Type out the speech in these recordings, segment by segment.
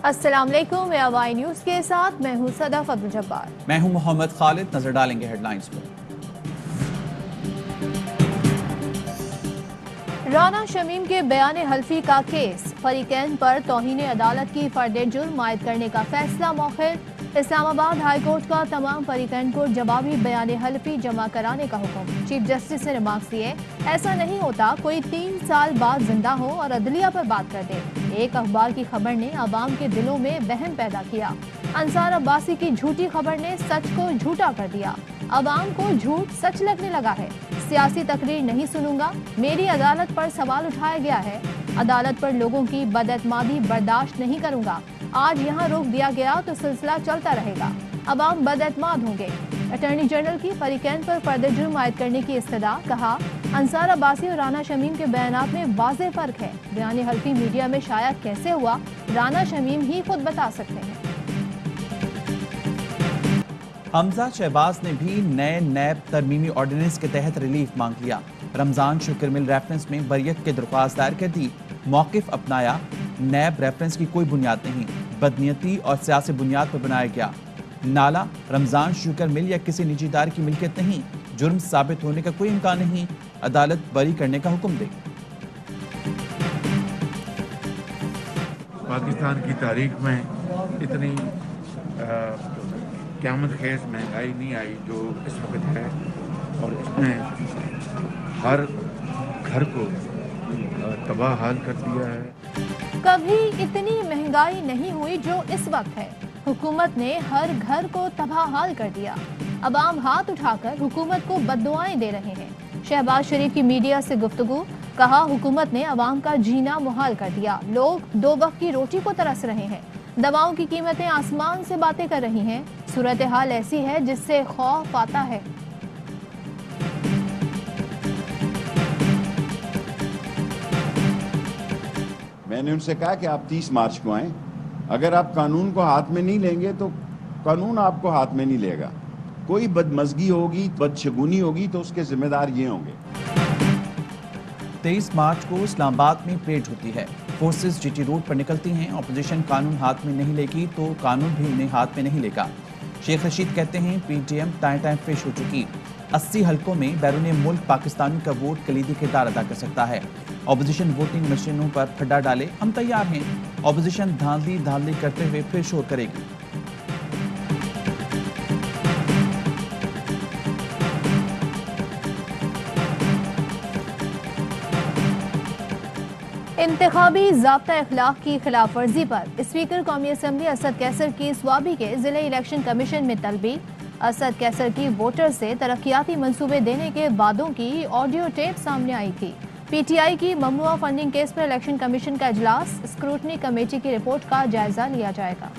अस्सलाम वालेकुम, Y news के साथ मैं हूं सदफ अब्दुल जब्बार। मैं हूं मोहम्मद खालिद। नजर डालेंगे हेडलाइंस पर। राना शमीम के बयान हल्फी का केस, फरीकैन पर तौहीन अदालत की फर्द जुर्म आयद करने का फैसला मौखिर। इस्लामाबाद हाई कोर्ट का तमाम फरीकैन को जवाबी बयान हल्फी जमा कराने का हुक्म। चीफ जस्टिस ने रिमार्क्स दिए, ऐसा नहीं होता कोई 3 साल बाद जिंदा हो और अदलिया पर बात कर दे। एक अखबार की खबर ने अवाम के दिलों में वहम पैदा किया। अंसार अब्बासी की झूठी खबर ने सच को झूठा कर दिया। अवाम को झूठ सच लगने लगा है। सियासी तकरीर नहीं सुनूंगा, मेरी अदालत पर सवाल उठाया गया है। अदालत पर लोगों की बदएतमादी बर्दाश्त नहीं करूंगा। आज यहाँ रोक दिया गया तो सिलसिला चलता रहेगा। अवाम बदएतमाद होंगे। अटॉर्नी जनरल की फरीकैन पर फर्द जुर्म आयद करने की इस्तदा। कहा, अंसार अब्बासी और राना शमीम के बयानात में वाज़ेह फर्क है। बयान हल्फी मीडिया में शाया कैसे हुआ, राना शमीम ही खुद बता सकते हैं। हमजा शहबाज ने भी नए नैब तरमीमी ऑर्डिनेंस के तहत रिलीफ मांग लिया। रमजान शुक्र मिल रेफरेंस में बरियत की दरख्वास्त दायर कर दी। मौकिफ अपनाया, नैब रेफरेंस की कोई बुनियाद नहीं, बदनीयती और सियासी बुनियाद पर बनाया गया। नाला रमजान शुगर मिल या किसी निजी इदारे की मिल्कियत नहीं, जुर्म साबित होने का कोई इम्कान नहीं, अदालत बरी करने का हुक्म दे। पाकिस्तान की तारीख में इतनी क़यामत खेज महंगाई नहीं आई जो इस वक्त है, और इसने हर घर को तबाह हाल कर दिया है। कभी इतनी महंगाई नहीं हुई जो इस वक्त है। हुकूमत ने हर घर को तबाह हाल कर दिया। अवाम हाथ उठाकर हुकूमत को बद्दुआएं दे रहे हैं। शहबाज शरीफ की मीडिया से गुफ्तगू। कहा, हुकूमत ने अवाम का जीना मुहाल कर दिया। लोग 2 वक्त की रोटी को तरस रहे हैं। दवाओं की कीमतें आसमान से बातें कर रही हैं। सूरत हाल ऐसी है जिससे खौफ आता है। मैंने उनसे कहा कि आप 30 मार्च को आएं। अगर आप कानून को हाथ में नहीं लेंगे तो कानून आपको हाथ में नहीं लेगा। कोई बदमज़गी होगी, बदशगुनी होगी तो उसके जिम्मेदार ये होंगे। 23 मार्च को इस्लामाबाद में परेड होती है। फोर्सेस जीटी रोड पर निकलती हैं। अपोजिशन कानून हाथ में नहीं लेगी तो कानून भी उन्हें हाथ में नहीं लेगा। शेख रशीद कहते हैं, पीटीएम टाइम फिश हो चुकी। 80 हलकों में बैरून मुल्क पाकिस्तानी का वोट कलीदी किरदार अदा कर सकता है। ऑपोजिशन वोटिंग मशीनों पर फड्डा डाले, हम तैयार हैं। ऑपोजिशन धांधली करते हुए फिर शोर करेगी। इंतखाबी ज़ाब्ता अखलाक की खिलाफ वर्जी पर स्पीकर कौमी असम्बली असद कैसर की स्वाबी के जिला इलेक्शन कमीशन में तलबी। असद कैसर की वोटर से तरक्याती मंसूबे देने के वादों की ऑडियो टेप सामने आई थी। पीटीआई की ममनुआ फंडिंग केस पर इलेक्शन कमीशन का इजलास। स्क्रूटनी कमेटी की रिपोर्ट का जायजा लिया जाएगा।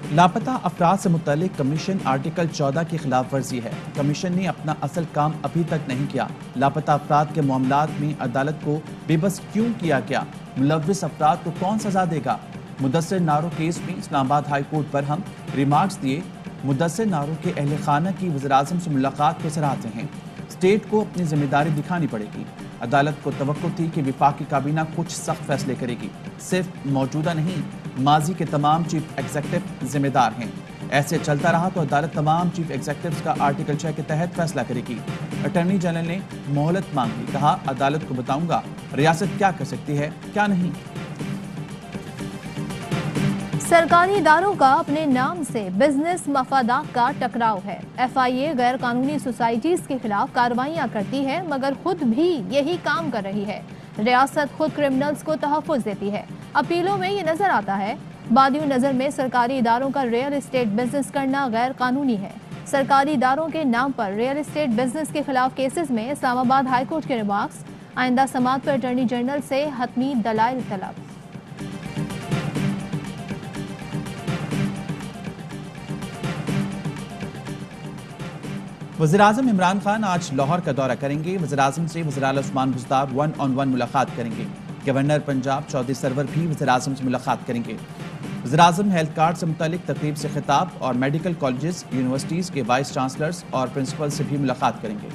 लापता अफराद से मुतल्लिक कमीशन आर्टिकल 14 की खिलाफ वर्जी है। कमीशन ने अपना असल काम अभी तक नहीं किया। लापता अफराद के मामलात में अदालत को बेबस क्यों किया गया? मुलव्विस अफराद को कौन सजा देगा? मुदस्सिर नारो केस में इस्लामाबाद हाई कोर्ट पर हम रिमार्क्स दिए। मुदस्सिर नारो के अहल खाना की वज़ीर-ए-आज़म से मुलाकात को सराहते हैं। स्टेट को अपनी जिम्मेदारी दिखानी पड़ेगी। अदालत को तवक्को थी कि विफाकी काबीना कुछ सख्त फैसले करेगी। सिर्फ मौजूदा नहीं, माजी के तमाम चीफ एग्जीक्यूटिव जिम्मेदार हैं। ऐसे चलता रहा तो अदालत तमाम चीफ एग्जीक्यूटिव्स का आर्टिकल 6 के तहत फैसला करेगी। अटॉर्नी जनरल ने मोहलत मांगी। कहा, अदालत को बताऊंगा रियासत क्या कर सकती है, क्या नहीं। सरकारी इदारों का अपने नाम से बिजनेस मफादात का टकराव है। FIA गैर कानूनी सोसाइटीज के खिलाफ कार्रवाइयां करती है मगर खुद भी यही काम कर रही है। रियासत खुद क्रिमिनल्स को तहफ़्फ़ुज़ देती है। अपीलों में ये नजर आता है। बादियों नजर में सरकारी इदारों का रियल एस्टेट बिजनेस करना गैर कानूनी है। सरकारी इदारों के नाम पर रियल एस्टेट बिजनेस के खिलाफ केसेस में इस्लामाबाद हाई कोर्ट के रिमार्क्स। आइंदा समाअत पर अटॉर्नी जनरल से हतमी दलाइल तलब। वज़ीर-ए-आज़म इमरान खान आज लाहौर का दौरा करेंगे। वज़ीर-ए-आज़म से वज़ीर-ए-आला उस्मान बुज़दार 1-on-1 मुलाकात करेंगे। गवर्नर पंजाब चौधरी सरवर भी वज़ीर-ए-आज़म से मुलाकात करेंगे। वज़ीर-ए-आज़म हेल्थ कार्ड से मुतालिक तकरीब से खिताब और मेडिकल कॉलेजेस, यूनिवर्सिटीज़ के वाइस चांसलर्स और प्रिंसिपल से भी मुलाकात करेंगे।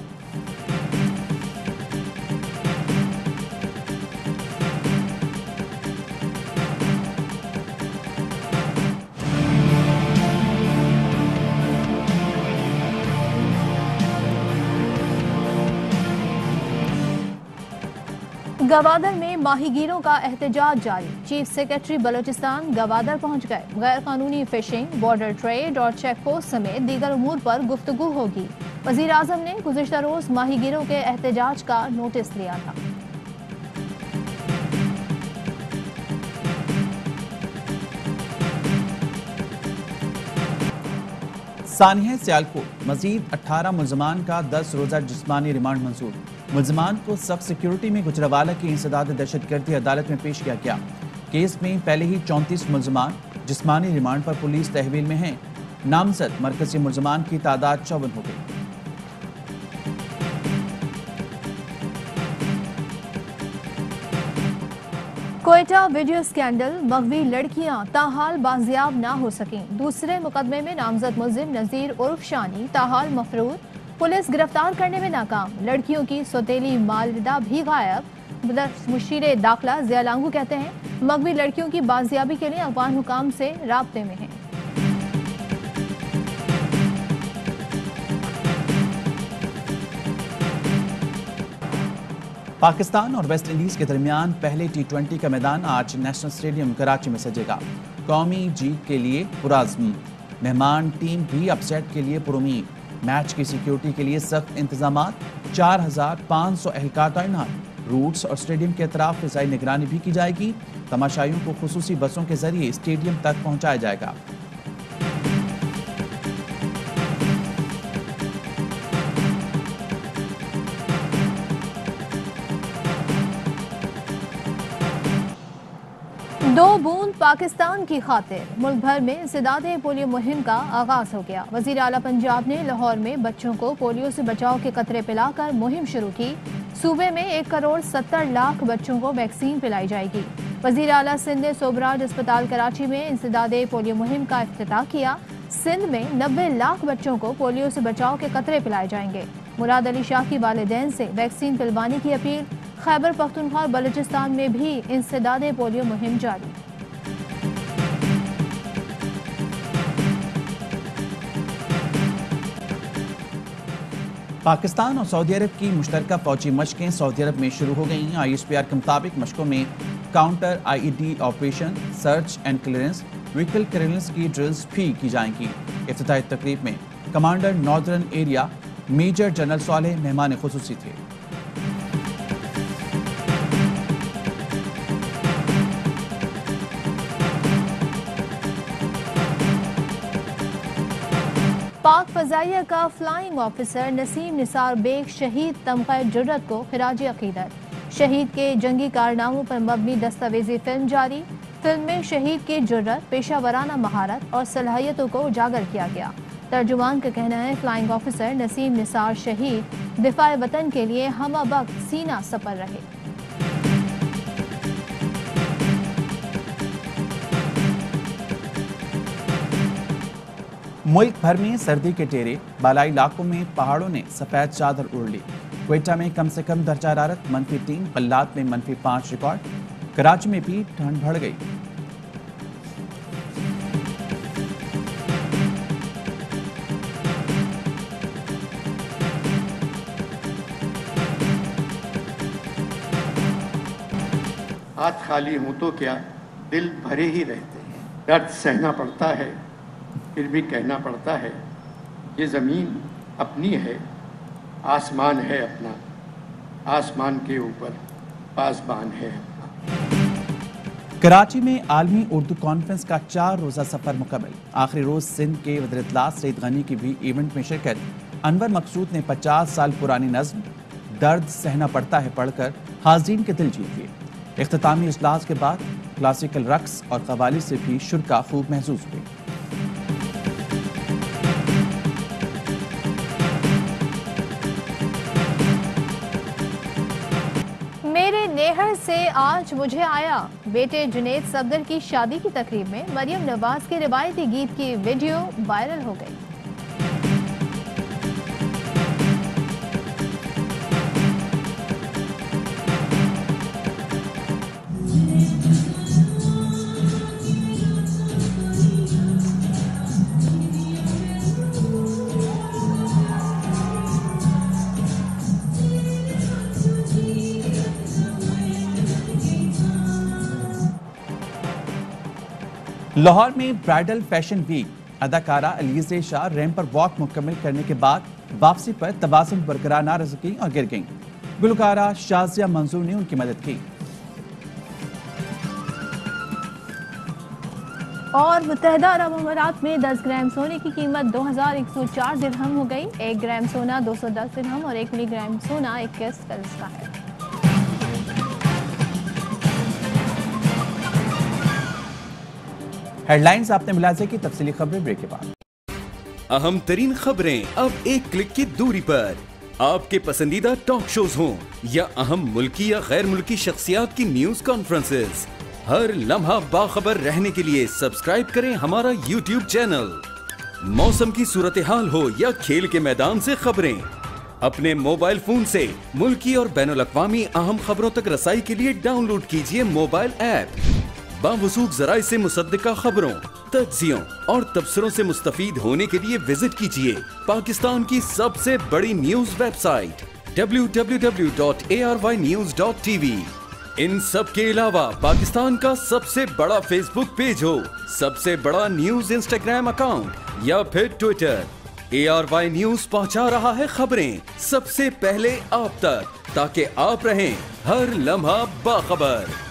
गवादर में माहीगीरों का एहतजाज जारी। चीफ सेक्रेटरी बलोचिस्तान गवादर पहुंच गए। गैर कानूनी फिशिंग, बॉर्डर ट्रेड और चेक पोस्ट समेत दीगर उमूर पर गुफ्तगू होगी। वजीर आजम ने गुज़िश्ता रोज माहीगीरों के एहतजाज का नोटिस लिया था। सानिया सियालकोट मजीद 18 मुलजमान का 10 रोजा जिस्मानी रिमांड मंजूर। मुलजमान को सख्त सिक्योरिटी में गुजरावाला की इंसदाद दहशतगर्दी अदालत में पेश किया गया। केस में पहले ही 34 मुलजमान जिस्मानी रिमांड पर पुलिस तहवील में हैं। नामजद मरकजी मुलजमान की तादाद 54 हो गई। कोयटा वीडियो स्कैंडल, मगवी लड़कियां ताहाल बाजियाब ना हो सकें। दूसरे मुकदमे में नामजद मुलजिम नजीर उर्फ शानी ताहाल मफरूर, पुलिस गिरफ्तार करने में नाकाम। लड़कियों की सौतेली मालिदा भी गायब। मुशीर दाखिला जिया लांगू कहते हैं मगवी लड़कियों की बाजियाबी के लिए अफगान हुकाम से राब्ते में हैं। पाकिस्तान और वेस्ट इंडीज के दरमियान पहले T20 का मैदान आज नेशनल स्टेडियम कराची में सजेगा। कौमी जीत के लिए पुराज़्म, मेहमान टीम भी अपसेट के लिए पुरुमीद। मैच की सिक्योरिटी के लिए सख्त इंतजाम, 4500 एहलकार तैनात। रूट्स और स्टेडियम के अतराफ फिजाई निगरानी भी की जाएगी। तमाशाइयों को खुसूसी बसों के जरिए स्टेडियम तक पहुंचाया जाएगा। दो बूंद पाकिस्तान की खातिर, मुल्क भर में इंसदादे पोलियो मुहिम का आगाज हो गया। वजीर आला पंजाब ने लाहौर में बच्चों को पोलियो से बचाव के कतरे पिलाकर मुहिम शुरू की। सूबे में 1 करोड़ 70 लाख बच्चों को वैक्सीन पिलाई जाएगी। वजीर आला सिंध ने सोबराज अस्पताल कराची में इंसदादे पोलियो मुहिम का इफ्तिताह किया। सिंध में 90 लाख बच्चों को पोलियो से बचाव के कतरे पिलाए जाएंगे। मुराद अली शाह की वालिदैन से वैक्सीन पिलवाने की अपील। खैबर पख्तूनख्वा और बलूचिस्तान में भी इंसदादे पोलियो मुहिम जारी। पाकिस्तान और सऊदी अरब की मुश्तरका फौजी मशकें सऊदी अरब में शुरू हो गई। ISPR के मुताबिक मशकों में counter IED operation, search and clearance, vehicle clearance की ड्रिल्स भी की जाएंगी। इफ्तिताही तकरीब में commander northern area major general Saleh मेहमान खुसूसी थे। पाक फजाइया का फ्लाइंग ऑफिसर नसीम निसार बेग शहीद तमग़ा जुर्रत को खिराज अकीदत। शहीद के जंगी कारनामों पर मबनी दस्तावेजी फिल्म जारी। फिल्म में शहीद की जुर्रत, पेशावराना महारत और सलाहियतों को उजागर किया गया। तर्जुमान का कहना है फ्लाइंग ऑफिसर नसीम निसार शहीद दिफाए वतन के लिए हमवक्त सीना सपर रहे। मुल्क भर में सर्दी के टेरे, बालाई इलाकों में पहाड़ों ने सफेद चादर ओढ़ ली। क्वेटा में कम से कम दर्जा हरारत -3, पल्लात में -5 रिकॉर्ड। कराची में भी ठंड बढ़ गई। हाथ खाली हों तो क्या, दिल भरे ही रहते हैं। दर्द सहना पड़ता है, फिर भी कहना पड़ता है ये ज़मीन अपनी है, आसमान है अपना, आसमान के ऊपर पासबान है अपना। कराची में आलमी उर्दू कॉन्फ्रेंस का 4 रोज़ा सफर मुकम्मल। आखिरी रोज सिंध के वज़ीर इत्तलात सईद गनी की भी इवेंट में शिरकत। अनवर मकसूद ने 50 साल पुरानी नज़्म दर्द सहना पड़ता है पढ़कर हाज़रीन के दिल जीत लिए। इख्तितामी इजलास के बाद क्लासिकल रक्स और कव्वाली से भी शुरा खूब महसूस हुई। मेरे नेहर से आज मुझे आया, बेटे जुनेद सफदर की शादी की तकरीब में मरियम नवाज के रिवायती गीत की वीडियो वायरल हो गई। लाहौर में ब्राइडल फैशन वीक, अदाकारा अलीज़े शाह रैंप पर वॉक मुकम्मल करने के बाद वापसी पर तवाज़ुन बरकरार ना रह सकी और गिर गईं। गुलकारा शाज़िया मंजूर ने उनकी मदद की। और मुत्तहदा अरब अमीरात में 10 ग्राम सोने की कीमत 2104 दिरहम हो गई। 1 ग्राम सोना 210 दिरहम और 1 मिलीग्राम सोना 21 फिल्स का है। हेडलाइंस आपने मुलाज़े की, तफसीली खबरें ब्रेक के बाद। अहम तरीन खबरें अब एक क्लिक की दूरी पर। आपके पसंदीदा टॉक शोज हों या अहम मुल्की या गैर मुल्की शख्सियात की न्यूज कॉन्फ्रेंसेस, हर लम्हा बाखबर रहने के लिए सब्सक्राइब करें हमारा YouTube चैनल। मौसम की सूरत हाल हो या खेल के मैदान से खबरें, अपने मोबाइल फोन से मुल्की और बैनुल अक़वामी अहम खबरों तक रसाई के लिए डाउनलोड कीजिए मोबाइल ऐप। बावसूख ज़राए से मुसद्दिका खबरों, तज्ज़ियों और तबसरों से मुस्तफीद होने के लिए विजिट कीजिए पाकिस्तान की सबसे बड़ी न्यूज वेबसाइट www.arYnews.tv। इन सब के अलावा पाकिस्तान का सबसे बड़ा फेसबुक पेज हो, सबसे बड़ा न्यूज इंस्टाग्राम अकाउंट या फिर ट्विटर, ARY न्यूज पहुंचा रहा है खबरें सबसे पहले आप तक, ताकि आप रहें हर लम्हा बाखबर।